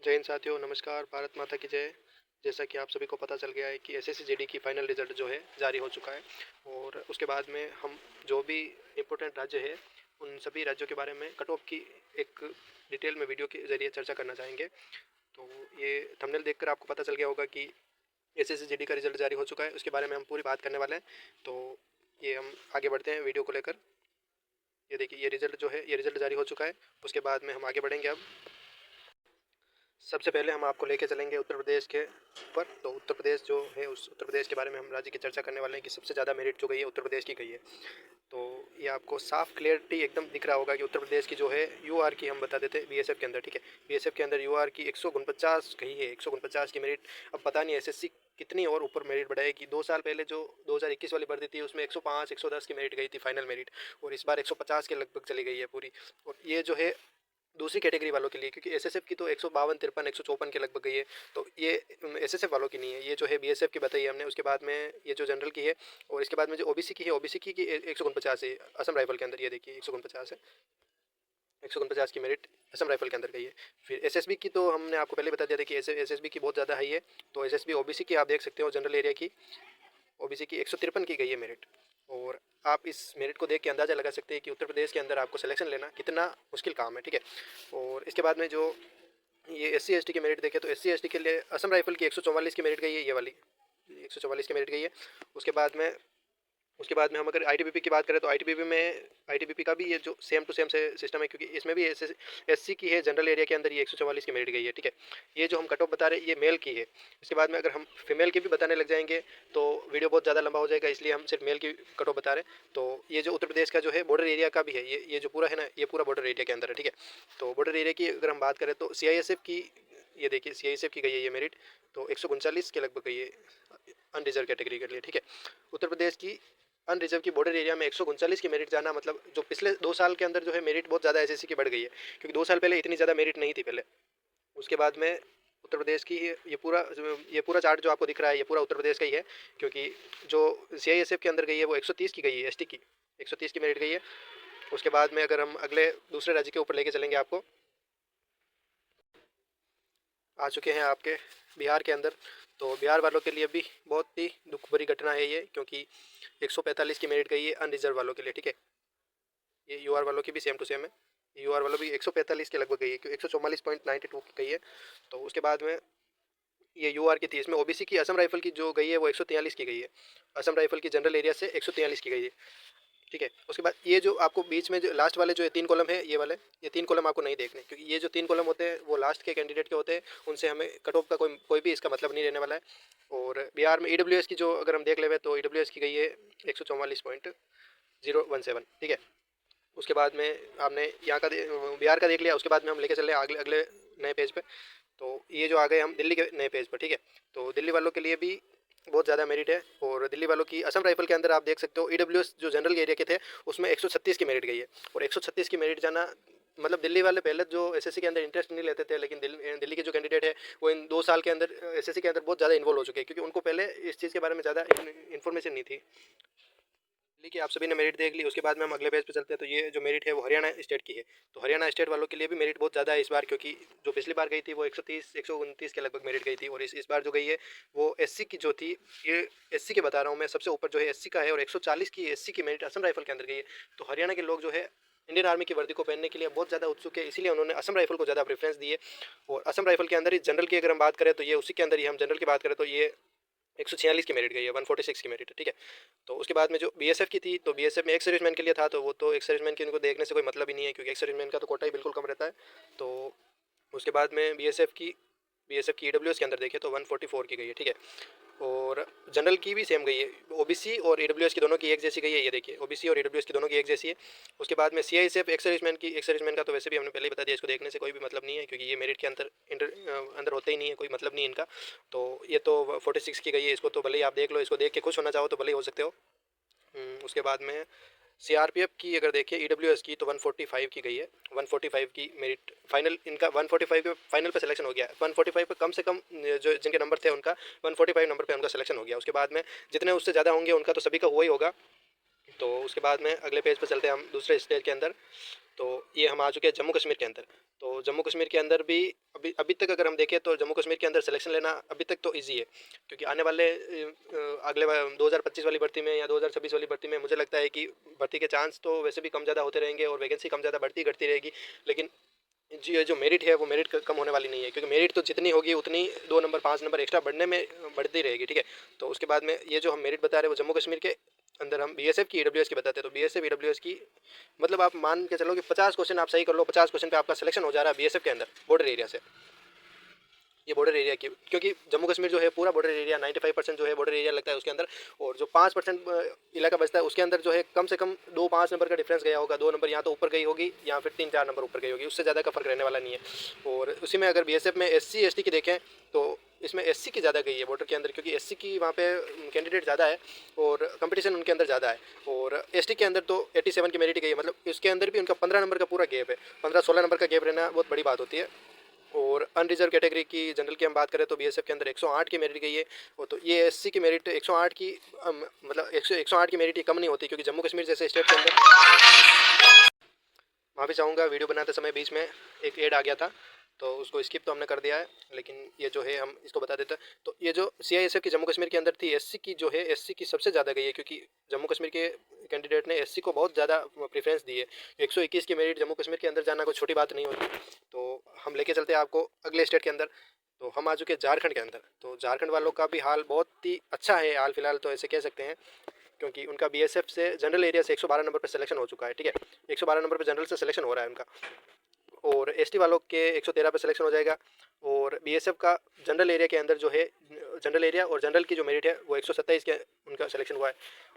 जय हिंद साथियों, नमस्कार। भारत माता की जय। जैसा कि आप सभी को पता चल गया है कि एसएससी जीडी की फाइनल रिजल्ट जो है जारी हो चुका है। और उसके बाद में हम जो भी इम्पोर्टेंट राज्य है उन सभी राज्यों के बारे में कट ऑफ की एक डिटेल में वीडियो के ज़रिए चर्चा करना चाहेंगे। तो ये थंबनेल देखकर आपको पता चल गया होगा कि एसएससी जीडी का रिजल्ट जारी हो चुका है। उसके बारे में हम पूरी बात करने वाले हैं। तो ये हम आगे बढ़ते हैं वीडियो को लेकर। ये देखिए, ये रिजल्ट जो है ये रिजल्ट जारी हो चुका है। उसके बाद में हम आगे बढ़ेंगे। अब सबसे पहले हम आपको लेके चलेंगे उत्तर प्रदेश के ऊपर। तो उत्तर प्रदेश जो है उस उत्तर प्रदेश के बारे में हम राज्य की चर्चा करने वाले हैं कि सबसे ज़्यादा मेरिट जो गई है उत्तर प्रदेश की गई है। तो ये आपको साफ क्लियरिटी एकदम दिख रहा होगा कि उत्तर प्रदेश की जो है यूआर की हम बता देते हैं बीएसएफ के अंदर। ठीक है, बीएसएफ के अंदर यूआर की 149 गई है, 149 की मेरिट। अब पता नहीं एसएससी कितनी और ऊपर मेरिट बढ़ाएगी। 2 साल पहले जो 2021 वाली भर्ती थी उसमें 105 110 की मेरिट गई थी फाइनल मेरिट, और इस बार 150 के लगभग चली गई है पूरी। और ये जो है दूसरी कैटेगरी वालों के लिए, क्योंकि एसएसएफ की तो 152 53 154 के लगभग गई है। तो ये एसएसएफ वालों की नहीं है, ये जो है बीएसएफ की बताई है हमने। उसके बाद में ये जो जनरल की है, और इसके बाद में जो ओबीसी की है, ओबीसी की 149 है असम राइफल के अंदर। ये देखिए 149 है, 149 की मेरिट असम राइफल के अंदर गई है। फिर एसएसबी की तो हमने आपको पहले बता दिया था कि एसएसबी की बहुत ज़्यादा हाई है। तो एसएसबी ओबीसी की आप देख सकते हो, जनरल एरिया की ओबीसी की 153 की गई है मेरिट। और आप इस मेरिट को देख के अंदाज़ा लगा सकते हैं कि उत्तर प्रदेश के अंदर आपको सिलेक्शन लेना कितना मुश्किल काम है। ठीक है, और इसके बाद में जो ये एससी एसटी की मेरिट देखें तो एससी एसटी के लिए असम राइफल की 144 की मेरिट गई है, ये वाली 144 की मेरिट गई है। उसके बाद में हम अगर आईटीबीपी की बात करें तो आईटीबीपी का भी ये जो सेम टू सेम से सिस्टम है, क्योंकि इसमें भी एससी की है जनरल एरिया के अंदर, ये 144 की मेरिट गई है। ठीक है, ये जो हम कट ऑफ बता रहे हैं ये मेल की है। इसके बाद में अगर हम फीमेल की भी बताने लग जाएंगे तो वीडियो बहुत ज़्यादा लंबा हो जाएगा, इसलिए हम सिर्फ मेल की कट ऑफ बता रहे हैं। तो ये जो उत्तर प्रदेश का जो है बॉर्डर एरिया का भी है, ये जो पूरा है ना, ये पूरा बॉर्डर एरिया के अंदर है। ठीक है, तो बॉर्डर एरिया की अगर हम बात करें तो सीआईएसएफ की, ये देखिए सीआईएसएफ की गई है ये मेरिट, तो 139 के लगभग गई है अनरिजर्व कैटेगरी के लिए। ठीक है, उत्तर प्रदेश की अनरिजर्व की बॉर्डर एरिया में 139 की मेरिट जाना, मतलब जो पिछले 2 साल के अंदर जो है मेरिट बहुत ज़्यादा एसएससी की बढ़ गई है, क्योंकि 2 साल पहले इतनी ज़्यादा मेरिट नहीं थी पहले। उसके बाद में उत्तर प्रदेश की ये पूरा चार्ट जो आपको दिख रहा है ये पूरा उत्तर प्रदेश का ही है, क्योंकि जो सीआईएसएफ के अंदर गई है वो 130 की गई है, एसटी की 130 की मेरिट गई है। उसके बाद में अगर हम अगले दूसरे राज्य के ऊपर लेके चलेंगे, आपको आ चुके हैं आपके बिहार के अंदर। तो बिहार वालों के लिए भी बहुत ही दुख भरी घटना है ये, क्योंकि 145 की मेरिट गई है अनरिजर्व वालों के लिए। ठीक है, ये यूआर वालों की भी सेम टू सेम है, यूआर वालों भी 145 के लगभग गई है, क्योंकि 144.92 की गई है। तो उसके बाद में ये यूआर की थी, इसमें ओबीसी की असम राइफल की जो गई है वो 143 की गई है, असम राइफल की जनरल एरिया से 143 की गई है। ठीक है, उसके बाद ये जो आपको बीच में जो लास्ट वाले जो ये 3 कॉलम है, ये 3 कॉलम आपको नहीं देखने, क्योंकि ये जो 3 कॉलम होते हैं वो लास्ट के कैंडिडेट के होते हैं, उनसे हमें कट ऑफ का कोई भी इसका मतलब नहीं रहने वाला है। और बिहार में ईडब्ल्यूएस की जो अगर हम देख लेवे तो ईडब्ल्यूएस की गई है 144.017। ठीक है, उसके बाद में आपने यहाँ का बिहार का देख लिया। उसके बाद में हम लेके चले अगले अगले नए पेज पे। तो ये जो आ गए हम दिल्ली के नए पेज पर। ठीक है, तो दिल्ली वालों के लिए भी बहुत ज़्यादा मेरिट है। और दिल्ली वालों की असम राइफल के अंदर आप देख सकते हो ईडब्ल्यूएस जो जनरल एरिया के थे उसमें 136 की मेरिट गई है। और 136 की मेरिट जाना, मतलब दिल्ली वाले पहले जो एसएससी के अंदर इंटरेस्ट नहीं लेते थे, लेकिन दिल्ली के जो कैंडिडेट है वो इन 2 साल के अंदर एसएससी के अंदर बहुत ज़्यादा इन्वॉल्व हो चुके हैं, क्योंकि उनको पहले इस चीज़ के बारे में ज़्यादा इन्फॉर्मेशन नहीं थी। दिल्ली की आप सभी ने मेरिट देख ली। उसके बाद में हम अगले पेज पे चलते हैं। तो ये जो मेरिट है वो हरियाणा स्टेट की है। तो हरियाणा स्टेट वालों के लिए भी मेरिट बहुत ज़्यादा है इस बार, क्योंकि जो पिछली बार गई थी वो 130 129 के लगभग मेरिट गई थी, और इस बार जो गई है वो एससी की जो थी, ये एससी के बता रहा हूँ मैं, सबसे ऊपर जो है एससी का है, और 140 की एससी की मेरिट असम राइफल के अंदर गई है। तो हरियाणा के लोग जो है इंडियन आर्मी की वर्दी को पहनने के लिए बहुत ज़्यादा उत्सुक है, इसीलिए उन्होंने असम राइफल को ज़्यादा प्रेफरेंस दी है। और असम राइफल के अंदर ही जनरल की अगर हम बात करें तो ये उसी के अंदर ही, हम जनरल की बात करें तो ये 146 की मेरिट गई है, 146 की मेरिट है। ठीक है, तो उसके बाद में जो बीएसएफ की थी, तो बीएसएफ में एक्स सर्विसमैन के लिए था, तो वो तो एक्स सर्विसमैन की उनको देखने से कोई मतलब ही नहीं है, क्योंकि एक्स सर्विसमैन का तो कोटा ही बिल्कुल कम रहता है। तो उसके बाद में बीएसएफ की ईडब्ल्यूएस के अंदर देखें तो 144 की गई है। ठीक है, और जनरल की भी सेम गई है, ओबीसी और ईडब्ल्यूएस की दोनों की एक जैसी गई है, ये देखिए ओबीसी और ईडब्ल्यूएस की दोनों की एक जैसी है। उसके बाद में सीआईएसएफ एक्स सर्विसमैन का तो वैसे भी हमने पहले ही बता दिया, इसको देखने से कोई भी मतलब नहीं है, क्योंकि ये मेरिट के अंदर होते ही नहीं है, कोई मतलब नहीं है इनका। तो ये तो 46 की गई है, इसको तो भले ही आप देख लो, इसको देख के खुश होना चाहो तो भले ही हो सकते हो। उसके बाद में सीआरपीएफ की अगर देखें ईडब्ल्यूएस की तो 145 की गई है, 145 की मेरिट फाइनल इनका, 145 के फाइनल पे सिलेक्शन हो गया। 145 पे कम से कम जो जिनके नंबर थे उनका 145 नंबर पे उनका सिलेक्शन हो गया। उसके बाद में जितने उससे ज़्यादा होंगे उनका तो सभी का हुआ ही होगा। तो उसके बाद में अगले पेज पर चलते हैं हम दूसरे स्टेज के अंदर। तो ये हम आ चुके हैं जम्मू कश्मीर के अंदर। तो जम्मू कश्मीर के अंदर भी अभी तक अगर हम देखें तो जम्मू कश्मीर के अंदर सिलेक्शन लेना अभी तक तो इजी है, क्योंकि आने वाले अगले 2025 वाली भर्ती में या 2026 वाली भर्ती में मुझे लगता है कि भर्ती के चांस तो वैसे भी कम ज़्यादा होते रहेंगे और वैकेंसी कम ज़्यादा बढ़ती घटती रहेगी। लेकिन जी ये जो मेरिट है वो मेरिट कम होने वाली नहीं है, क्योंकि मेरिट तो जितनी होगी उतनी 2 नंबर 5 नंबर एक्स्ट्रा बढ़ने में बढ़ती रहेगी, ठीक है। तो उसके बाद में ये जो हम मेरिट बता रहे हैं वो जम्मू कश्मीर के अंदर हम बीएसएफ की ईडब्ल्यूएस की बताते हैं। तो बीएसएफ ईडब्ल्यूएस की मतलब आप मान के चलो कि 50 क्वेश्चन आप सही कर लो, 50 क्वेश्चन पे आपका सिलेक्शन हो जा रहा है बीएसएफ के अंदर बॉर्डर एरिया से। ये बॉर्डर एरिया की, क्योंकि जम्मू कश्मीर जो है पूरा बॉर्डर एरिया 95% जो है बॉर्डर एरिया लगता है उसके अंदर, और जो 5% इलाका बचता है उसके अंदर जो है कम से कम 2-5 नंबर का डिफरेंस गया होगा, 2 नंबर यहाँ तो ऊपर गई होगी या फिर 3-4 नंबर ऊपर गई होगी, उससे ज़्यादा का फर्क रहने वाला नहीं है। और उसी में अगर बीएसएफ में SC ST की देखें तो इसमें SC की ज़्यादा गई है बॉर्डर के अंदर, क्योंकि SC की वहाँ पे कैंडिडेट ज़्यादा है और कंपटीशन उनके अंदर ज़्यादा है। और ST के अंदर तो 87 की मेरिट गई है, मतलब इसके अंदर भी उनका 15 नंबर का पूरा गैप है। 15-16 नंबर का गैप रहना बहुत बड़ी बात होती है। और अनरिजर्व कैटेगरी की जनरल की हम बात करें तो बीएसएफ के अंदर 108 की मेरिट गई है। वो तो ये SC की मेरिट 108 की मतलब 108 की मेरिट ये कम नहीं होती, क्योंकि जम्मू कश्मीर जैसे स्टेट के अंदर माफ़ी चाहूँगा वीडियो बनाते समय बीच में एक ऐड आ गया था तो उसको स्किप तो हमने कर दिया है, लेकिन ये जो है हम इसको बता देते हैं। तो ये जो CISF की जम्मू कश्मीर के अंदर थी SC की जो है SC की सबसे ज़्यादा गई है, क्योंकि जम्मू कश्मीर के कैंडिडेट ने SC को बहुत ज़्यादा प्रेफरेंस दी है। 121 की मेरिट जम्मू कश्मीर के अंदर जाना कोई छोटी बात नहीं होती। तो हम लेके चलते हैं आपको अगले स्टेट के अंदर। तो हम आ चुके हैं झारखंड के अंदर। तो झारखंड वालों का भी हाल बहुत ही अच्छा है हाल फिलहाल, तो ऐसे कह सकते हैं, क्योंकि उनका BSF से जनरल एरिया से 112 नंबर पर सिलेक्शन हो चुका है, ठीक है। 112 नंबर पर जनरल से सिलेक्शन हो रहा है उनका, और ST वालों के 113 पे सिलेक्शन हो जाएगा। और BSF का जनरल एरिया के अंदर जो है जनरल एरिया और जनरल की जो मेरिट है वो 127 के उनका सिलेक्शन हुआ है।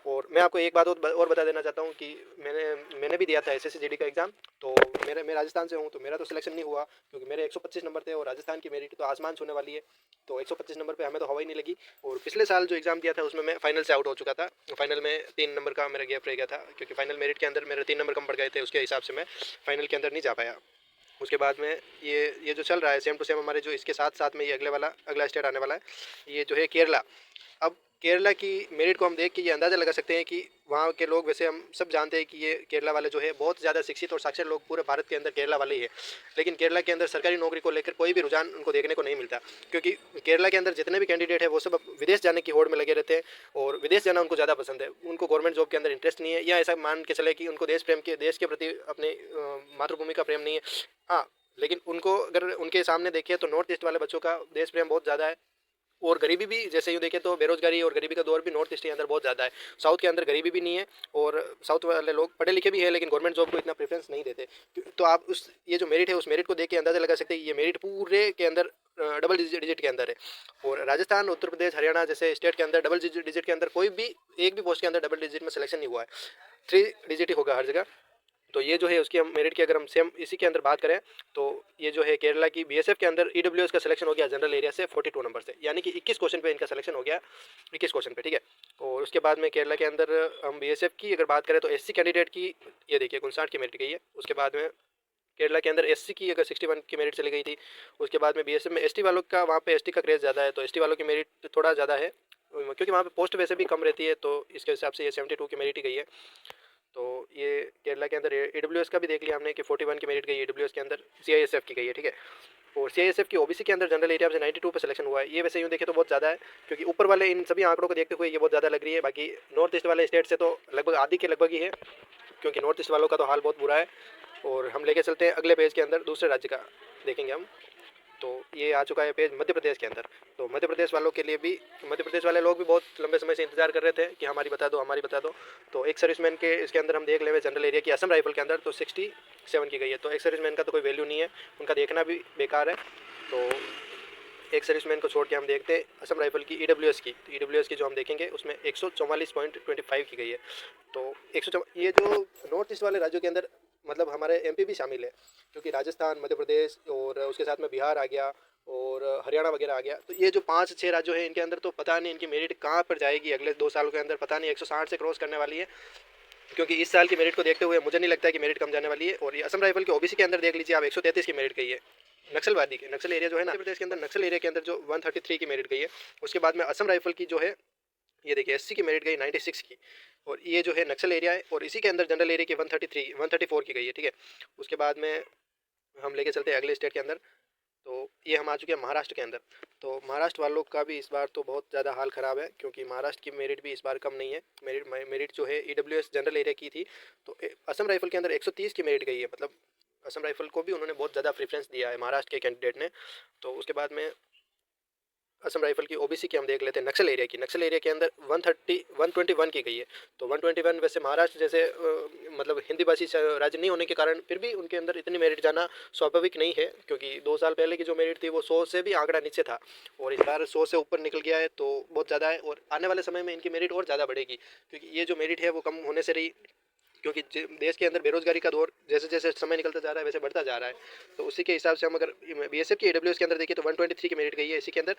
और मैं आपको एक बात और बता देना चाहता हूँ कि मैंने भी दिया था SSC GD का एग्ज़ाम। तो मैं राजस्थान से हूँ, तो मेरा तो सिलेक्शन नहीं हुआ, क्योंकि मेरे 125 नंबर थे और राजस्थान की मेरिट तो आसमान छूने वाली है। तो 125 नंबर पे हमें तो हवा ही नहीं लगी। और पिछले साल जो एग्ज़ाम दिया था उसमें मैं फाइनल से आउट हो चुका था। फाइनल में 3 नंबर का मेरा गैप रह गया था, क्योंकि फाइनल मेरिट के अंदर मेरे 3 नंबर कम पड़ गए थे, उसके हिसाब से मैं फाइनल के अंदर नहीं जा पाया। उसके बाद में ये जो चल रहा है सेम टू सेम हमारे जो इसके साथ में ये अगला स्टेट आने वाला है, ये जो है केरला। अब केरला की मेरिट को हम देख के ये अंदाज़ा लगा सकते हैं कि वहाँ के लोग, वैसे हम सब जानते हैं कि ये केरला वाले जो है बहुत ज़्यादा शिक्षित और साक्षर लोग पूरे भारत के अंदर केरला वाले ही है। लेकिन केरला के अंदर सरकारी नौकरी को लेकर कोई भी रुझान उनको देखने को नहीं मिलता, क्योंकि केरला के अंदर जितने भी कैंडिडेट है वो सब अब विदेश जाने की होड़ में लगे रहते हैं, और विदेश जाना उनको ज़्यादा पसंद है। उनको गवर्नमेंट जॉब के अंदर इंटरेस्ट नहीं है, या ऐसा मान के चले कि उनको देश के प्रति अपने मातृभूमि का प्रेम नहीं है। हाँ, लेकिन उनको अगर उनके सामने देखें तो नॉर्थ ईस्ट वाले बच्चों का देश प्रेम बहुत ज़्यादा है। और गरीबी भी जैसे यूँ देखें तो बेरोजगारी और गरीबी का दौर भी नॉर्थ ईस्ट के अंदर बहुत ज़्यादा है। साउथ के अंदर गरीबी भी नहीं है, और साउथ वाले लोग पढ़े लिखे भी हैं लेकिन गवर्नमेंट जॉब को इतना प्रेफरेंस नहीं देते। तो आप उस ये जो मेरिट है उस मेरिट को देख के अंदाज़ा लगा सकते हैं ये मेरिट पूरे के अंदर डबल डिजिट के अंदर है। और राजस्थान, उत्तर प्रदेश, हरियाणा जैसे स्टेट के अंदर डबल डिजिट के अंदर कोई भी एक भी पोस्ट के अंदर डबल डिजिट में सिलेक्शन नहीं हुआ है, 3 डिजिट ही होगा हर जगह। तो ये जो है उसकी हम मेरिट की अगर हम सेम इसी के अंदर बात करें तो ये जो है केरला की BSF के अंदर EWS का सिलेक्शन हो गया जनरल एरिया से 42 नंबर से, यानी कि 21 क्वेश्चन पे इनका सिलेक्शन हो गया, 21 क्वेश्चन पे, ठीक है। और उसके बाद में केरला के अंदर हम BSF की अगर बात करें तो SC कैंडिडेट की ये देखिए 59 की मेरिट गई है। उसके बाद में केरला के अंदर SC की अगर 61 की मेरिट चली गई थी। उसके बाद में BSF में ST वालों का, वहाँ पे ST का क्रेज़ ज़्यादा है, तो ST वालों की मेरिट थोड़ा ज़्यादा है, क्योंकि वहाँ पे पोस्ट वैसे भी कम रहती है, तो इसके हिसाब से ये 72 की मेरिट ही गई है। तो ये केरला के अंदर EWS का भी देख लिया हमने कि 41 की मेरिट गई है EWS के अंदर, CISF की गई है, ठीक है। और CISF की OBC के अंदर जनरल एरिया से 92 पे सिलेक्शन हुआ है। ये वैसे यूँ देखें तो बहुत ज़्यादा है, क्योंकि ऊपर वाले इन सभी आंकड़ों को देखते हुए ये बहुत ज़्यादा लग रही है। बाकी नॉर्थ ईस्ट वाले स्टेट से तो लगभग आधी के लगभग ही है, क्योंकि नॉर्थ ईस्ट वालों का तो हाल बहुत बुरा है। और हम लेके चलते हैं अगले पेज के अंदर, दूसरे राज्य का देखेंगे हम। तो ये आ चुका है पेज मध्य प्रदेश के अंदर। तो मध्य प्रदेश वालों के लिए भी, मध्य प्रदेश वाले लोग भी बहुत लंबे समय से इंतजार कर रहे थे कि हमारी बता दो, हमारी बता दो। तो एक सर्विसमैन के इसके अंदर हम देख ले जनरल एरिया की असम राइफल के अंदर तो 67 की गई है। तो एक सर्विसमैन का तो कोई वैल्यू नहीं है, उनका देखना भी बेकार है। तो एक सर्विसमैन को छोड़ के हम देखते हैं असम राइफल की EWS की। तो EWS की जो हम देखेंगे उसमें 144.25 की गई है। तो ये जो नॉर्थ ईस्ट वाले राज्यों के अंदर मतलब हमारे MP भी शामिल है, क्योंकि राजस्थान, मध्य प्रदेश और उसके साथ में बिहार आ गया और हरियाणा वगैरह आ गया। तो ये जो 5-6 राज्यों हैं इनके अंदर तो पता नहीं इनकी मेरिट कहाँ पर जाएगी अगले 2 साल के अंदर, पता नहीं 160 से क्रॉस करने वाली है, क्योंकि इस साल की मेरिट को देखते हुए मुझे नहीं लगता है कि मेरिट कम जाने वाली है। और ये असम राइफल के OBC के अंदर देख लीजिए आप 133 की मेरिट गई है। नक्सलवादी के नक्सल एरिया जो है ना मध्य प्रदेश के अंदर, नक्सल एरिया के अंदर जो 133 की मेरिट गई है। उसके बाद में असम राइफल की जो है ये देखिए SC की मेरिट गई 96 की। और ये जो है नक्सल एरिया है, और इसी के अंदर जनरल एरिया की 134 की गई है, ठीक है। उसके बाद में हम लेके चलते हैं अगले स्टेट के अंदर। तो ये हम आ चुके हैं महाराष्ट्र के अंदर। तो महाराष्ट्र वालों का भी इस बार तो बहुत ज़्यादा हाल ख़राब है, क्योंकि महाराष्ट्र की मेरिट भी इस बार कम नहीं है। मेरिट जो है EWS जनरल एरिया की थी, तो असम राइफल के अंदर 130 की मेरिट गई है। मतलब असम राइफल को भी उन्होंने बहुत ज़्यादा प्रेफरेंस दिया है महाराष्ट्र के कैंडिडेट ने। तो उसके बाद में असम राइफल की OBC की हम देख लेते हैं। नक्सल एरिया की, नक्सल एरिया के अंदर 121 की गई है। तो 121 वैसे महाराष्ट्र जैसे मतलब हिंदी भाषी राज्य नहीं होने के कारण फिर भी उनके अंदर इतनी मेरिट जाना स्वाभाविक नहीं है, क्योंकि 2 साल पहले की जो मेरिट थी वो 100 से भी आंकड़ा नीचे था, और इस बार 100 से ऊपर निकल गया है, तो बहुत ज़्यादा है। और आने वाले समय में इनकी मेरिट और ज़्यादा बढ़ेगी, क्योंकि ये जो मेरिट है वो कम होने से रही, क्योंकि देश के अंदर बेरोजगारी का दौर जैसे जैसे समय निकलता जा रहा है वैसे बढ़ता जा रहा है। तो उसी के हिसाब से हम अगर BSF की AWS के अंदर देखिए तो 123 की मेरिट गई है इसी के अंदर।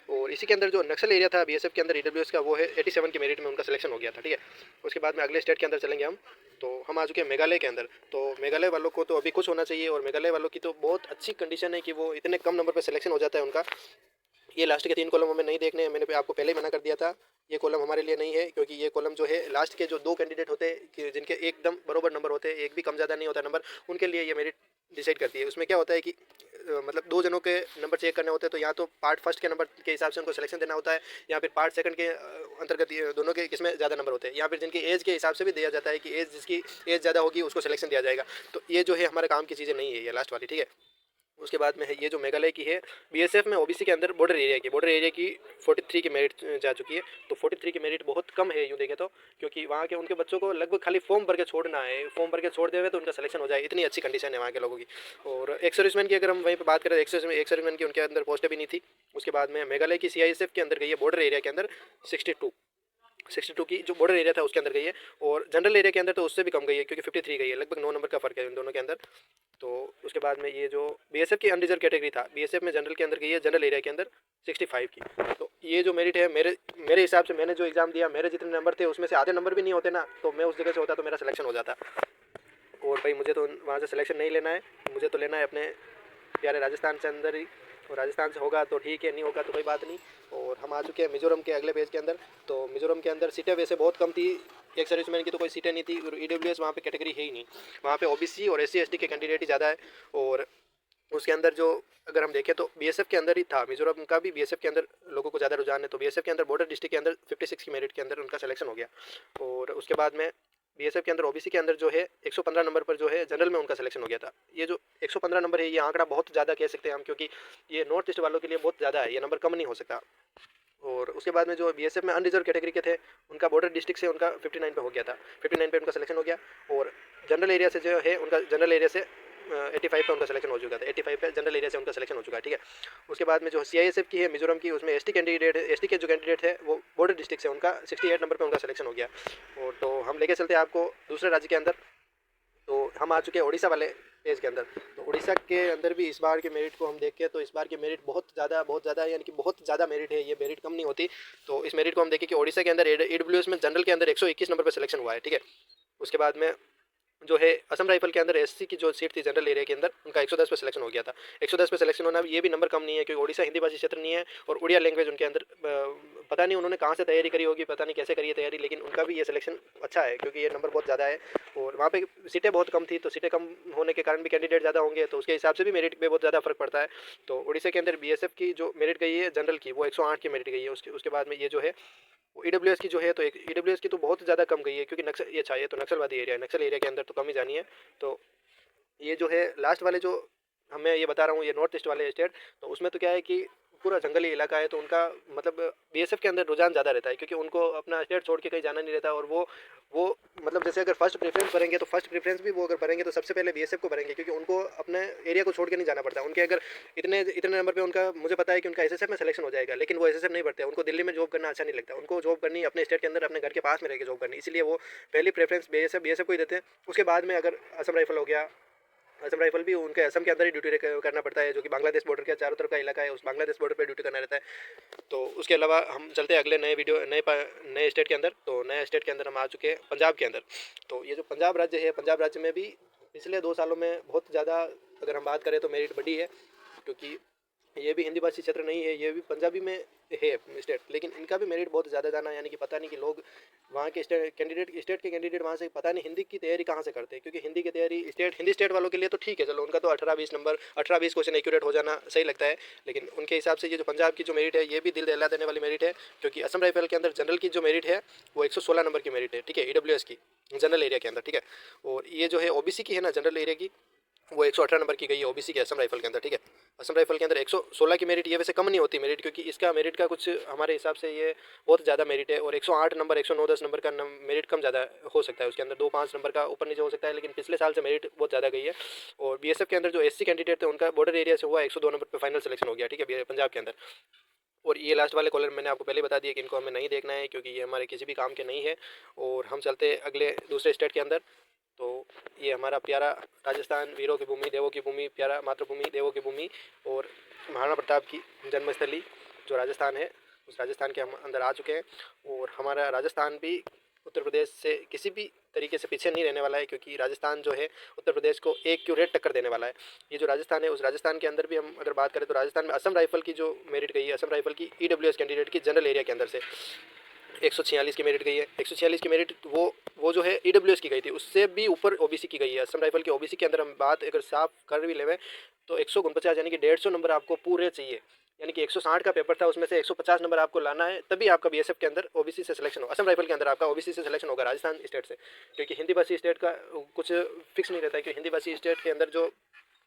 और इसी के अंदर जो नक्सल एरिया था BSF के अंदर EWS का, वो है 87 की मेरिट में उनका सिलेक्शन हो गया था, ठीक है। उसके बाद में अगले स्टेट के अंदर चलेंगे हम। तो हम आ चुके हैं मेघालय के अंदर। तो मेघालय वालों को तो अभी कुछ होना चाहिए, और मेघालय वालों की तो बहुत अच्छी कंडीशन है कि वो इतने कम नंबर पर सिलेक्शन हो जाता है उनका। ये लास्ट के 3 कॉलम हमें नहीं देखने हैं, मैंने आपको पहले ही मना कर दिया था। ये कॉलम हमारे लिए नहीं है, क्योंकि ये कॉलम जो है लास्ट के जो 2 कैंडिडेट होते हैं कि जिनके एकदम बरोबर नंबर होते हैं, एक भी कम ज़्यादा नहीं होता नंबर, उनके लिए ये मेरिट डिसाइड करती है। उसमें क्या होता है कि मतलब 2 जनों के नंबर चेक करने होते हैं, तो या तो पार्ट फर्स्ट के नंबर के हिसाब से उनको सिलेक्शन देना होता है, या फिर पार्ट सेकंड के अंतर्गत दोनों के किसमें ज़्यादा नंबर होते हैं, या फिर जिनकी एज के हिसाब से भी दिया जाता है कि एज जिसकी एज ज़्यादा होगी उसको सिलेक्शन दिया जाएगा। तो ये जो है हमारे काम की चीज़ें नहीं है ये लास्ट वाली, ठीक है। उसके बाद में है ये जो मेघालय की है BSF में OBC के अंदर बॉर्डर एरिया की 43 की मेरिट जा चुकी है। तो 43 की मेरिट बहुत कम है यूँ देखें तो, क्योंकि वहाँ के उनके बच्चों को लगभग खाली फॉर्म भर के छोड़ना है, फॉर्म भर के छोड़ देवे तो उनका सिलेक्शन हो जाए, इतनी अच्छी कंडीशन है वहाँ के लोगों की। और एक्स सर्विसमैन की अगर हम वहीं पर बात करें, एक्स सर्विसमैन की उनके अंदर पोस्ट भी नहीं थी। उसके बाद में मेघालय की CISF के अंदर गई है बॉर्डर एरिया के अंदर 62 की जो बॉर्डर एरिया था उसके अंदर गई है, और जनरल एरिया के अंदर तो उससे भी कम गई है, क्योंकि 53 गई है, लगभग 9 नंबर का फर्क है इन दोनों के अंदर। तो उसके बाद में ये जो BSF की अनरिजर्व कैटेगरी था, BSF में जनरल के अंदर गई है जनरल एरिया के अंदर 65 की। तो ये जो मेरिट है मेरे मेरे हिसाब से, मैंने जो एग्ज़ाम दिया मेरे जितने नंबर थे उसमें से आधे नंबर भी नहीं होते ना, तो मैं उस जगह से होता तो मेरा सिलेक्शन हो जाता। और भाई मुझे तो वहाँ से सिलेक्शन नहीं लेना है, मुझे तो लेना है अपने प्यारे राजस्थान से अंदर ही, और राजस्थान से होगा तो ठीक है, नहीं होगा तो कोई बात नहीं। और हम आ चुके हैं मिजोरम के अगले पेज के अंदर। तो मिजोरम के अंदर सीटें वैसे बहुत कम थी, एक सर्विसमैन की तो कोई सीटें नहीं थी, और EWS वहाँ पे कैटेगरी है ही नहीं, वहाँ पे OBC और SC ST के कैंडिडेट ही ज़्यादा है। और उसके अंदर जो अगर हम देखें तो BSF के अंदर ही था, मिजोरम का भी BSF के अंदर लोगों को ज़्यादा रुझान है, तो BSF के अंदर बॉर्डर डिस्ट्रिक्ट के अंदर 56 की मेरिट के अंदर उनका सिलेक्शन हो गया। और उसके बाद में BSF के अंदर OBC के अंदर जो है 115 नंबर पर जो है जनरल में उनका सिलेक्शन हो गया था। ये जो 115 नंबर है ये आंकड़ा बहुत ज़्यादा कह सकते हैं हम, क्योंकि ये नॉर्थ ईस्ट वालों के लिए बहुत ज़्यादा है, ये नंबर कम नहीं हो सकता। और उसके बाद में जो BSF में अनरिजर्व कैटेगरी के थे उनका बॉर्डर डिस्ट्रिक्ट से उनका 59 पे हो गया था, 59 पे उनका सिलेक्शन हो गया। और जनरल एरिया से जो है उनका जनरल एरिया से 85 पे उनका सिलेक्शन हो चुका था, 85 पे जनरल एरिया से उनका सिलेक्शन हो चुका है, ठीक है। उसके बाद में जो CISF की है मिजोरम की, उसमें ST कैंडिडेट है, ST के जो कैंडिडेट है वो बॉर्डर डिस्ट्रिक्ट से उनका 68 नंबर पर उनका सिलेक्शन हो गया। और तो हम लेके चलते हैं आपको दूसरे राज्य के अंदर। तो हम आ चुके हैं उड़ीसा वाले पेज के अंदर। तो उड़ीसा के अंदर भी इस बार के मेरिट को हम देखें तो इस बार की मेरिट बहुत ज़्यादा यानी कि बहुत ज़्यादा मेरिट है, ये मेरिट कम नहीं होती। तो इस मेरिट को हम देखें कि उड़ीसा के अंदर EWS में जनरल के अंदर 121 नंबर पर सिलेक्शन हुआ है, ठीक है। उसके बाद में जो है असम राइफल के अंदर SC की जो सीट थी जनरल एरिया के अंदर उनका 110 पे सिलेक्शन हो गया था। 110 पे सिलेक्शन होना ये भी नंबर कम नहीं है, क्योंकि उड़ीसा हिंदी भाषी क्षेत्र नहीं है, और उड़िया लैंग्वेज उनके अंदर पता नहीं उन्होंने कहाँ से तैयारी करी होगी, पता नहीं कैसे करी है तैयारी, लेकिन उनका भी ये सिलेक्शन अच्छा है, क्योंकि ये नंबर बहुत ज़्यादा है। और वहाँ पे सीटें बहुत कम थी, तो सीटें कम होने के कारण भी कैंडिडेट ज़्यादा होंगे, तो उसके हिसाब से भी मेरिट पे बहुत ज़्यादा फर्क पड़ता है। तो उड़ीसा के अंदर BSF की जो मेरिट गई है जनरल की वो 108 की मेरिट गई है। उसके बाद में ये जो है वो EWS की जो है, तो एक EWS की तो बहुत ज़्यादा कम गई है, क्योंकि नक्सल ये चाहिए तो नक्सलवादी एरिया है, नक्सल एरिया के अंदर तो कम ही जानी है। तो ये जो है लास्ट वाले जो मैं ये बता रहा हूँ ये नॉर्थ ईस्ट वाले स्टेट, तो उसमें तो क्या है कि पूरा जंगली इलाका है, तो उनका मतलब BSF के अंदर रुझान ज़्यादा रहता है, क्योंकि उनको अपना स्टेट छोड़ के कहीं जाना नहीं रहता। और वो मतलब जैसे अगर फर्स्ट प्रेफरेंस भरेंगे तो फर्स्ट प्रेफरेंस भी वो अगर भरेंगे तो सबसे पहले BSF को भरेंगे, क्योंकि उनको अपने एरिया को छोड़ के नहीं जाना पड़ता। उनके अगर इतने इतने नंबर पे उनका मुझे पता है कि उनका SSF में सिलेक्शन हो जाएगा, लेकिन वो SSF नहीं भरते, उनको दिल्ली में जॉब करना अच्छा नहीं लगता, उनको जॉब करनी अपने स्टेट के अंदर अपने घर के पास में रह के जॉब करनी, इसलिए वो पहली प्रेफरेंस BSF को ही देते हैं। उसके बाद में अगर असम राइफल हो गया, असम राइफल भी उनके असम के अंदर ही ड्यूटी करना पड़ता है, जो कि बांग्लादेश बॉर्डर के चारों तरफ का इलाका है, उस बांग्लादेश बॉर्डर पे ड्यूटी करना रहता है। तो उसके अलावा हम चलते हैं अगले नए स्टेट के अंदर। तो नए स्टेट के अंदर हम आ चुके हैं पंजाब के अंदर। तो ये जो पंजाब राज्य है, पंजाब राज्य में भी पिछले 2 सालों में बहुत ज़्यादा अगर हम बात करें तो मेरिट बढ़ी है, क्योंकि ये भी हिंदी भाषी क्षेत्र नहीं है, ये भी पंजाबी में है स्टेट, लेकिन इनका भी मेरिट बहुत ज़्यादा जाना, यानी कि पता नहीं कि लोग वहाँ के स्टेट के कैंडिडेट वहाँ से पता नहीं हिंदी की तैयारी कहाँ से करते हैं, क्योंकि हिंदी की तैयारी हिंदी स्टेट वालों के लिए तो ठीक है, चलो उनका तो 18-20 नंबर 18-20 क्वेश्चन एक्यूरेट हो जाना सही लगता है, लेकिन उनके हिसाब से ये जो पंजाब की जो मेरिट है ये भी दिल दहला देने वाली मेरिट है, क्योंकि असम राइफल के अंदर जनरल की जो मेरिट है वो 116 नंबर की मेरिट है, ठीक है, EWS की जनरल एरिया के अंदर, ठीक है। और ये जो है OBC की है ना जनरल एरिया की, वो 118 नंबर की गई है OBC के असम राइफल के अंदर, ठीक है। असम राइफल के अंदर 116 की मेरिट, ये वैसे कम नहीं होती मेरिट, क्योंकि इसका मेरिट का कुछ हमारे हिसाब से ये बहुत ज़्यादा मेरिट है, और 108 नंबर 109-10 नंबर का मेरिट कम ज़्यादा हो सकता है, उसके अंदर 2-5 नंबर का ऊपर नीचे हो सकता है, लेकिन पिछले साल से मेरिट बहुत ज़्यादा गई है। और BSF के अंदर जो SC कैंडिडेट थे उनका बॉर्डर एरिया से हुआ 102 नंबर पर फाइनल सिलेक्शन हो गया, ठीक है, पंजाब के अंदर। और ये लास्ट वाले कॉलर मैंने आपको पहले बता दिया कि इनको हमें नहीं देखना है, क्योंकि ये हमारे किसी भी काम के नहीं है। और हम चलते अगले दूसरे स्टेट के अंदर। तो ये हमारा प्यारा राजस्थान, वीरों की भूमि, देवों की भूमि, प्यारा मातृभूमि, देवों की भूमि, और महाराणा प्रताप की जन्मस्थली जो राजस्थान है, उस राजस्थान के हम अंदर आ चुके हैं। और हमारा राजस्थान भी उत्तर प्रदेश से किसी भी तरीके से पीछे नहीं रहने वाला है, क्योंकि राजस्थान जो है उत्तर प्रदेश को एक क्यूरेट टक्कर देने वाला है। ये जो राजस्थान है, उस राजस्थान के अंदर भी हम अगर बात करें तो राजस्थान में असम राइफल की जो मेरिट गई है, असम राइफल की EWS कैंडिडेट की जनरल एरिया के अंदर से 146 की मेरिट गई है। 146 की मेरिट वो जो है EWS की गई थी, उससे भी ऊपर OBC की गई है। असम राइफल की OBC के अंदर हम बात अगर साफ कर भी लें तो 149 यानी कि 150 नंबर आपको पूरे चाहिए, यानी कि 160 का पेपर था, उसमें से 150 नंबर आपको लाना है, तभी आपका BSF के अंदर OBC से सिलेक्शन हो। असम राइफल के अंदर आपका OBC से सिलेक्शन होगा राजस्थान स्टेट से, क्योंकि हिंदी भाषी स्टेट का कुछ फिक्स नहीं रहता है, क्योंकि हिंदी भाषी स्टेट के अंदर जो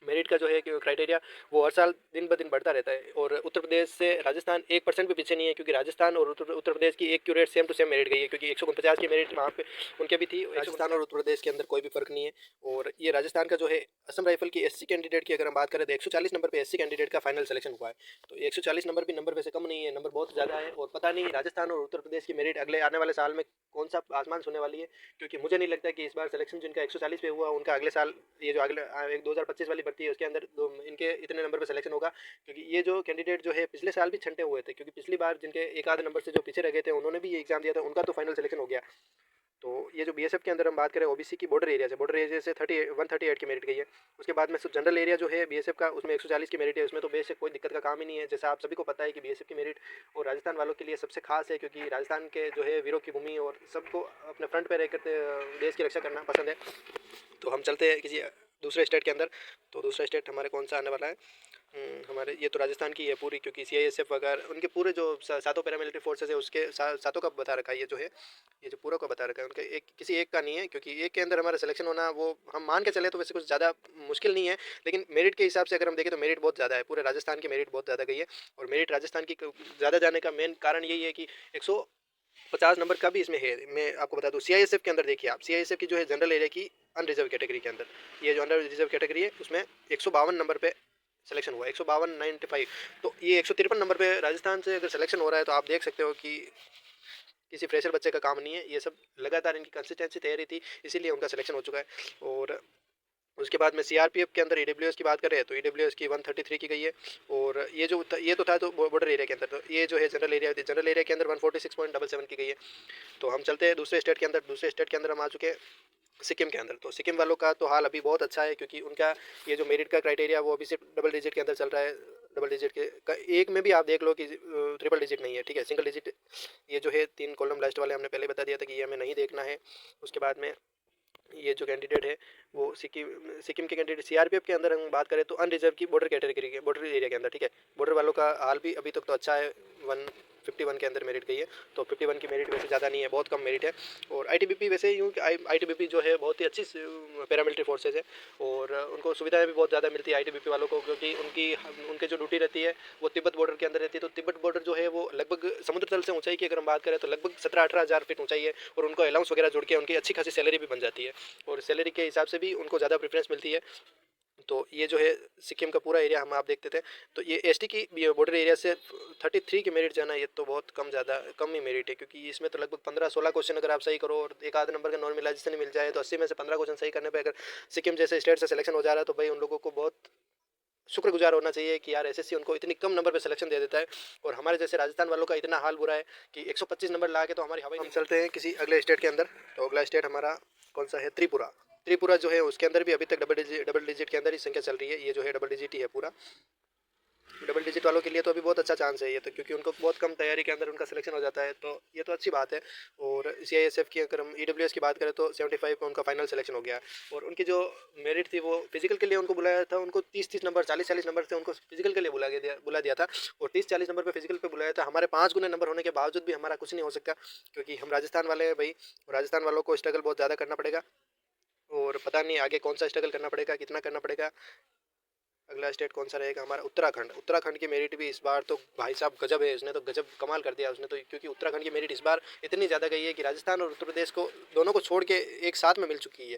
मेरिट का जो है क्राइटेरिया वो हर साल दिन ब दिन बढ़ता रहता है। और उत्तर प्रदेश से राजस्थान 1% भी पीछे नहीं है, क्योंकि राजस्थान और उत्तर प्रदेश की accurate same to same merit गई है, क्योंकि 149 की मेरिट वहाँ पे उनके भी थी। राजस्थान और उत्तर प्रदेश के अंदर कोई भी फर्क नहीं है। और ये राजस्थान का जो है असम राइफल की SC कैंडिडेट की अगर हम बात करें तो 140 नंबर पर SC कैंडिडेट का फाइनल सिलेक्शन हुआ है। तो 140 नंबर भी नंबर वैसे कम नहीं है, नंबर बहुत ज़्यादा है। और पता नहीं राजस्थान और उत्तर प्रदेश की मेरिट अगले आने वाले साल में कौन सा आसमान छूने वाली है, क्योंकि मुझे नहीं लगता कि इस बार सिलेक्शन जिनका 140 पे हुआ उनका अगले साल ये जो अगले 2025 वाली भर्ती है उसके अंदर इनके इतने नंबर पे सिलेक्शन होगा, क्योंकि ये जो कैंडिडेट जो है पिछले साल भी छंटे हुए थे, क्योंकि पिछली बार जिनके एक आध नंबर से जो पीछे रह गए थे उन्होंने भी ये एग्जाम दिया था, उनका तो फाइनल सिलेक्शन हो गया। तो ये जो BSF के अंदर हम बात करें OBC की बॉर्डर एरिया से 138 की मेरिट गई है। उसके बाद में जनरल एरिया जो है BSF का, उसमें 140 की मेरिट है, उसमें तो बेशक कोई दिक्कत का काम ही नहीं है। जैसा आप सभी को पता है कि BSF की मेरिट और राजस्थान वालों के लिए सबसे खास है, क्योंकि राजस्थान के जो है वीरों की भूमि और सबको अपने फ्रंट पर रहकर देश की रक्षा करना पसंद है। तो हम चलते हैं किसी दूसरे स्टेट के अंदर। तो दूसरा स्टेट हमारे कौन सा आने वाला है, हमारे ये तो राजस्थान की है पूरी, क्योंकि CISF वगैरह उनके पूरे जो सातों पैरामिलिट्री फोर्सेस है उसके सातों का बता रखा है। ये जो है ये जो पूरा का बता रखा है उनके, एक किसी एक का नहीं है, क्योंकि एक के अंदर हमारा सिलेक्शन होना वो हम मान के चले तो वैसे कुछ ज़्यादा मुश्किल नहीं है, लेकिन मेरिट के हिसाब से अगर हम देखें तो मेरिट बहुत ज़्यादा है, पूरे राजस्थान की मेरिट बहुत ज़्यादा गई है। और मेरिट राजस्थान की ज़्यादा जाने का मेन कारण यही है कि 150 नंबर का भी इसमें है। मैं आपको बता दूं CISF के अंदर देखिए आप, CISF की जो है जनरल एरिया की अनरिजर्व कैटेगरी के अंदर, ये जो अंडर रिजर्व कैटेगरी है उसमें 152 नंबर पे सिलेक्शन हुआ, 152-95। तो ये 153 नंबर पे राजस्थान से अगर सिलेक्शन हो रहा है तो आप देख सकते हो कि किसी फ्रेशर बच्चे का काम नहीं है, ये सब लगातार इनकी कंसिस्टेंसी तैयारी थी, इसीलिए उनका सिलेक्शन हो चुका है। और उसके बाद में CRPF के अंदर EWS की बात करें तो EWS की 133 की गई है। और ये तो था तो बॉर्डर एरिया के अंदर, तो ये जो है जनरल एरिया के अंदर 146.77 की गई है। तो हम चलते हैं दूसरे स्टेट के अंदर। दूसरे स्टेट के अंदर हम आ चुके हैं सिक्किम के अंदर। तो सिक्किम वालों का तो हाल अभी बहुत अच्छा है, क्योंकि उनका ये जो मेरिट का क्राइटेरिया वो अभी सिर्फ डबल डिजिट के अंदर चल रहा है। डबल डिजिट के एक में भी आप देख लो कि ट्रिपल डिजिट नहीं है, ठीक है, सिंगल डिजिट। ये जो है 3 कॉलम लास्ट वाले हमने पहले बता दिया था कि ये हमें नहीं देखना है। उसके बाद में ये जो कैंडिडेट है वो सिक्किम के कैंडिडेट CRPF के अंदर हम बात करें तो अनरिजर्व की बॉर्डर कैटेगरी के बॉर्डर एरिया के अंदर, ठीक है। बॉर्डर वालों का हाल भी अभी तक तो अच्छा है, 151 के अंदर मेरिट गई है। तो 51 की मेरिट वैसे ज़्यादा नहीं है, बहुत कम मेरिट है। और ITBP वैसे यूँ ITBP जो है बहुत ही अच्छी पैरामिलिट्री फोर्सेज है, और उनको सुविधाएं भी बहुत ज़्यादा मिलती है ITBP वालों को, क्योंकि उनके जो ड्यूटी रहती है वो तिब्बत बॉर्डर के अंदर रहती है। तो तिब्बत बॉर्डर जो है वो लगभग समुद्र तल से ऊंचाई की अगर हम बात करें तो लगभग 17-18 हज़ार फीट ऊंचाई है, और उनको अलाउंस वगैरह जुड़ के उनकी अच्छी खासी सैलरी भी बन जाती है, और सैलरी के हिसाब से भी उनको ज़्यादा प्रेफरेंस मिलती है। तो ये जो है सिक्किम का पूरा एरिया हम आप देखते थे। तो ये ST की बॉर्डर एरिया से 33 की मेरिट जाना, ये तो बहुत कम ही मेरिट है, क्योंकि इसमें तो लगभग 15-16 क्वेश्चन अगर आप सही करो और एक आध नंबर का नॉर्मलाइजेशन मिल जाए तो 80 में से 15 क्वेश्चन सही करने पे अगर सिक्किम जैसे स्टेट से सिलेक्शन हो जा रहा है तो भाई उन लोगों को बहुत शुक्रगुजार होना चाहिए कि यार SSC उनको इतनी कम नंबर पे सिलेक्शन दे देता है। और हमारे जैसे राजस्थान वालों का इतना हाल बुरा है कि 125 नंबर ला के तो हमारी हवाई। हम चलते हैं किसी अगले स्टेट के अंदर। तो अगला स्टेट हमारा कौन सा है, त्रिपुरा। त्रिपुरा जो है उसके अंदर भी अभी तक डबल डिजिट के अंदर ही संख्या चल रही है, ये जो है डबल डिजिट ही है पूरा। डबल डिजिट वालों के लिए तो अभी बहुत अच्छा चांस है ये तो, क्योंकि उनको बहुत कम तैयारी के अंदर उनका सिलेक्शन हो जाता है, तो ये तो अच्छी बात है। और सीआईएसएफ की अगर हम ईडब्ल्यूएस की बात करें तो 75 पे उनका फाइनल सिलेक्शन हो गया। और उनकी जो मेरिट थी वो फिजिकल के लिए उनको बुलाया था, उनको 30-30 नंबर 40-40 नंबर से उनको फिजिकल के लिए बुला दिया था। और 30-40 नंबर पे फिजिकल पे बुलाया था। हमारे 5 गुने नंबर होने के बावजूद भी हमारा कुछ नहीं हो सकता, क्योंकि हम राजस्थान वाले हैं भाई। राजस्थान वालों को स्ट्रगल बहुत ज़्यादा करना पड़ेगा, और पता नहीं आगे कौन सा स्ट्रगल करना पड़ेगा, कितना करना पड़ेगा। अगला स्टेट कौन सा रहेगा हमारा? उत्तराखंड। उत्तराखंड की मेरिट भी इस बार तो भाई साहब गजब है, उसने तो गजब कमाल कर दिया उसने तो, क्योंकि उत्तराखंड की मेरिट इस बार इतनी ज़्यादा गई है कि राजस्थान और उत्तर प्रदेश को दोनों को छोड़ के एक साथ में मिल चुकी है।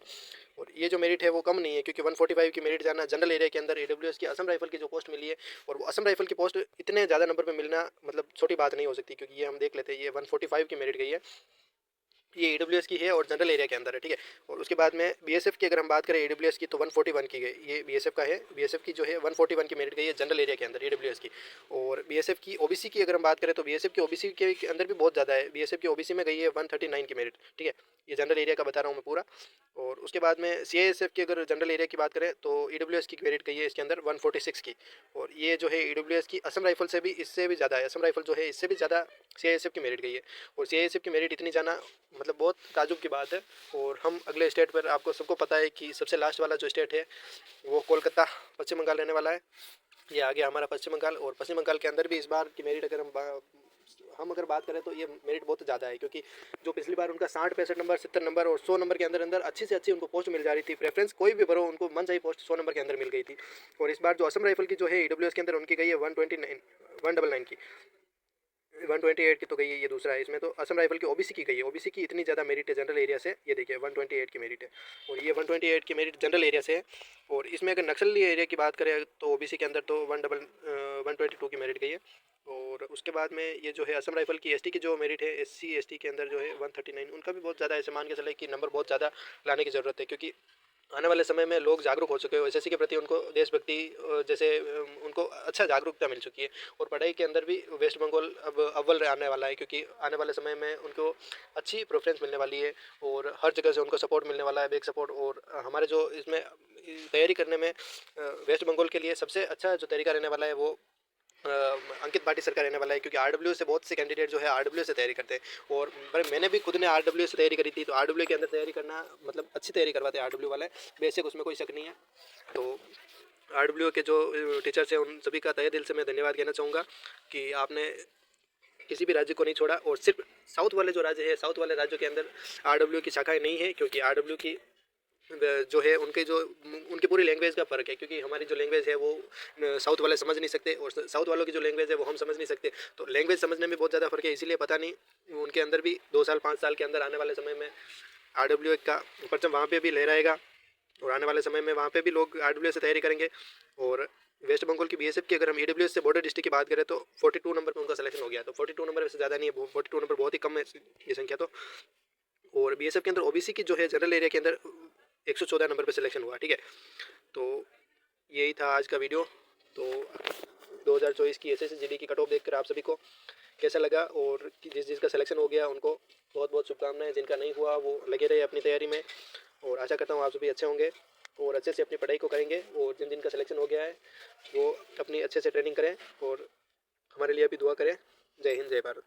और ये जो मेरिट है वो कम नहीं है, क्योंकि 145 की मेरिट जाना जनरल एरिया के अंदर ईडब्ल्यूएस की असम राइफल की जो पोस्ट मिली है, और वो असम राइफल की पोस्ट इतने ज़्यादा नंबर पे मिलना मतलब छोटी बात नहीं हो सकती, क्योंकि ये हम देख लेते हैं ये 145 की मेरिट गई है, ये ईडब्ल्यूएस की है और जनरल एरिया के अंदर है, ठीक है। और उसके बाद में बीएसएफ की अगर हम बात करें ईडब्ल्यूएस की तो 141 की गई, ये बीएसएफ का है। बीएसएफ की जो है 141 की मेरिट गई है जनरल एरिया के अंदर ईडब्ल्यूएस की। और बीएसएफ की ओबीसी की अगर हम बात करें तो बीएसएफ की ओबीसी के अंदर भी बहुत ज़्यादा है, बीएसएफ की ओबीसी में गई है 139 की मेरिट, ठीक है। ये जनरल एरिया का बता रहा हूँ मैं पूरा। और उसके बाद में सीआईएसएफ की अगर जनरल एरिया की बात करें तो ईडब्ल्यूएस की मेरिट गई है इसके अंदर 146 की। और ये जो है ईडब्ल्यूएस की असम राइफल से भी इससे भी ज़्यादा है, असम राइफल जो है इससे भी ज़्यादा सीआईएसएफ की मेरिट गई है। और सीआईएसएफ की मेरिट इतनी जाना मतलब बहुत ताजुब की बात है। और हम अगले स्टेट पर, आपको सबको पता है कि सबसे लास्ट वाला जो स्टेट है वो कोलकाता पश्चिम बंगाल रहने वाला है। ये आ गया हमारा पश्चिम बंगाल। और पश्चिम बंगाल के अंदर भी इस बार की मेरिट अगर हम अगर बात करें तो ये मेरिट बहुत ज़्यादा है, क्योंकि जो पिछली बार उनका 60-65 नंबर 70 नंबर और 100 नंबर के अंदर अंदर अच्छी से अच्छी उनको पोस्ट मिल जा रही थी, प्रेफरेंस कोई भी भरो उनको मन चाहिए पोस्ट 100 नंबर के अंदर मिल गई थी। और इस बार जो असम राइफल की जो है ईडब्ल्यूएस के अंदर उनकी गई है 199 की, 128 की तो गई है, ये दूसरा है इसमें। तो असम राइफल की ओबीसी की गई है, ओबीसी की इतनी ज़्यादा मेरिट है जनरल एरिया से, ये देखिए 128 की मेरिट है। और ये 128 की मेरिट जनरल एरिया से है। और इसमें अगर नक्सली एरिया की बात करें तो ओबीसी के अंदर तो 122 की मेरिट गई है। और उसके बाद में ये जो है असम राइफल की एसटी की जो मेरिट है, एससी एसटी के अंदर जो है 139, उनका भी बहुत ज़्यादा ऐसे मान के चले कि नंबर बहुत ज़्यादा लाने की ज़रूरत है, क्योंकि आने वाले समय में लोग जागरूक हो चुके हैं एसएससी के प्रति, उनको देशभक्ति जैसे उनको अच्छा जागरूकता मिल चुकी है। और पढ़ाई के अंदर भी वेस्ट बंगाल अब अव्वल आने वाला है, क्योंकि आने वाले समय में उनको अच्छी प्रेफरेंस मिलने वाली है और हर जगह से उनको सपोर्ट मिलने वाला है, बैक सपोर्ट। और हमारे जो इसमें तैयारी करने में वेस्ट बंगाल के लिए सबसे अच्छा जो तरीका रहने वाला है वो अंकित भाटी सर का रहने वाला है, क्योंकि आरडब्ल्यू से बहुत से कैंडिडेट जो है आरडब्ल्यू से तैयारी करते हैं। और मैंने भी खुद ने आरडब्ल्यू से तैयारी करी थी, तो आरडब्ल्यू के अंदर तैयारी करना मतलब अच्छी तैयारी करवाते हैं आरडब्ल्यू वाले, बेसिक उसमें कोई शक नहीं है। तो आरडब्ल्यू के जो टीचर्स हैं उन सभी का तहे दिल से मैं धन्यवाद कहना चाहूँगा कि आपने किसी भी राज्य को नहीं छोड़ा। और सिर्फ साउथ वाले जो राज्य है, साउथ वाले राज्यों के अंदर आरडब्ल्यू की शाखाएँ नहीं है, क्योंकि आरडब्ल्यू की जो है उनकी पूरी लैंग्वेज का फ़र्क है, क्योंकि हमारी जो लैंग्वेज है वो साउथ वाले समझ नहीं सकते, और साउथ वालों की जो लैंग्वेज है वो हम समझ नहीं सकते। तो लैंग्वेज समझने में बहुत ज़्यादा फ़र्क है, इसीलिए पता नहीं उनके अंदर भी 2 साल 5 साल के अंदर आने वाले समय में आरडब्ल्यू का परचम वहाँ पे भी लहराएगा, और आने वाले समय में वहाँ पे भी लोग आरडब्ल्यू से तैयारी करेंगे। और वेस्ट बंगाल की बीएसएफ की अगर हम ईडब्ल्यूएस से बॉर्डर डिस्ट्रिक्ट की बात करें तो 42 नंबर पर उनका सिलेक्शन हो गया। तो 42 नंबर वैसे ज़्यादा नहीं है, 42 नंबर बहुत ही कम है ये संख्या तो। और बीएसएफ के अंदर ओबीसी की जो है जनरल एरिया के अंदर 114 नंबर पे सिलेक्शन हुआ, ठीक है। तो यही था आज का वीडियो। तो 2024 की एसएससी जीडी की कट ऑफ देखकर आप सभी को कैसा लगा, और जिसका सिलेक्शन हो गया उनको बहुत बहुत शुभकामनाएं, जिनका नहीं हुआ वो लगे रहे अपनी तैयारी में। और आशा करता हूँ आप सभी अच्छे होंगे और अच्छे से अपनी पढ़ाई को करेंगे, और जिन का सिलेक्शन हो गया है वो अपनी अच्छे से ट्रेनिंग करें और हमारे लिए भी दुआ करें। जय हिंद, जय भारत।